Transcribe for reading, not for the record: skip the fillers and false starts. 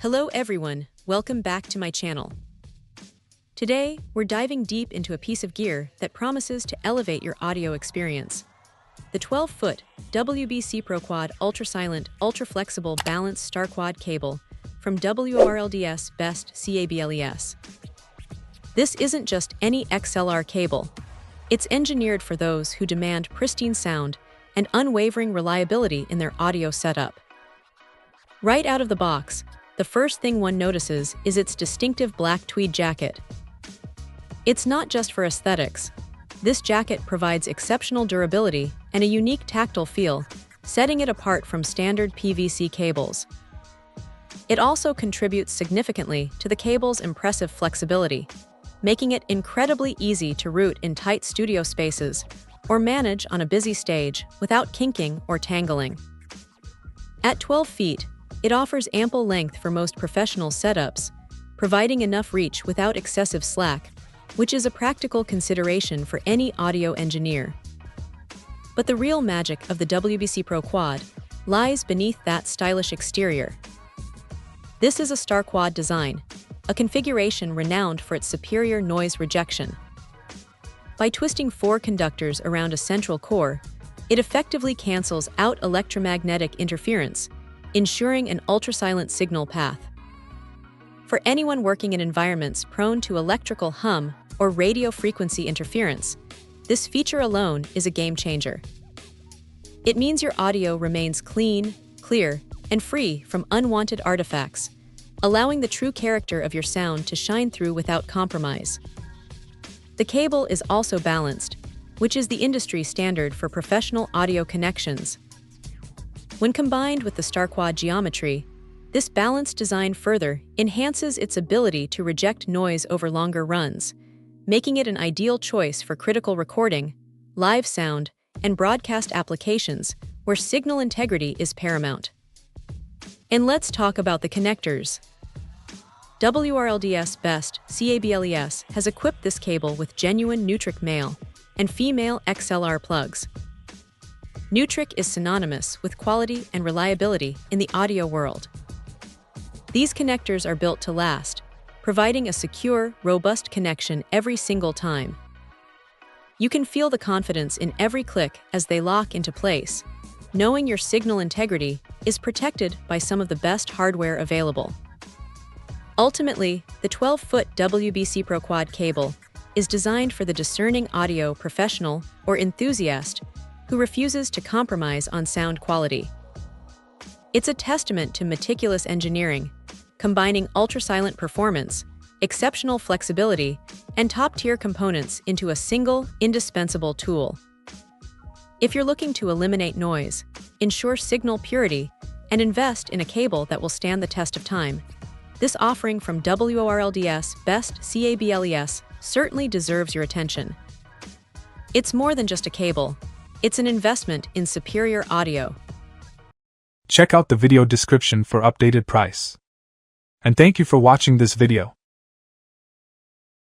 Hello everyone, welcome back to my channel. Today, we're diving deep into a piece of gear that promises to elevate your audio experience. The 12-foot WBC-PRO-Quad ultra-silent, ultra-flexible balanced star quad cable from WRLDS Best CABLES. This isn't just any XLR cable. It's engineered for those who demand pristine sound and unwavering reliability in their audio setup. Right out of the box, the first thing one notices is its distinctive black tweed jacket. It's not just for aesthetics. This jacket provides exceptional durability and a unique tactile feel, setting it apart from standard PVC cables. It also contributes significantly to the cable's impressive flexibility, making it incredibly easy to route in tight studio spaces or manage on a busy stage without kinking or tangling. At 12 feet, it offers ample length for most professional setups, providing enough reach without excessive slack, which is a practical consideration for any audio engineer. But the real magic of the WBC-PRO-Quad lies beneath that stylish exterior. This is a star quad design, a configuration renowned for its superior noise rejection. By twisting 4 conductors around a central core, it effectively cancels out electromagnetic interference, ensuring an ultra-silent signal path. For anyone working in environments prone to electrical hum or radio frequency interference, this feature alone is a game changer. It means your audio remains clean, clear, and free from unwanted artifacts, allowing the true character of your sound to shine through without compromise. The cable is also balanced, which is the industry standard for professional audio connections. When combined with the star quad geometry, this balanced design further enhances its ability to reject noise over longer runs, making it an ideal choice for critical recording, live sound, and broadcast applications where signal integrity is paramount. And let's talk about the connectors. WRLDS Best CABLES has equipped this cable with genuine Nutric male and female XLR plugs. Nutric is synonymous with quality and reliability in the audio world. These connectors are built to last, providing a secure, robust connection every single time. You can feel the confidence in every click as they lock into place, knowing your signal integrity is protected by some of the best hardware available. Ultimately, the 12-foot WBC-PRO-Quad cable is designed for the discerning audio professional or enthusiast who refuses to compromise on sound quality. It's a testament to meticulous engineering, combining ultra-silent performance, exceptional flexibility, and top-tier components into a single, indispensable tool. If you're looking to eliminate noise, ensure signal purity, and invest in a cable that will stand the test of time, this offering from WRLDS Best CABLES certainly deserves your attention. It's more than just a cable. It's an investment in superior audio. Check out the video description for updated price. And thank you for watching this video.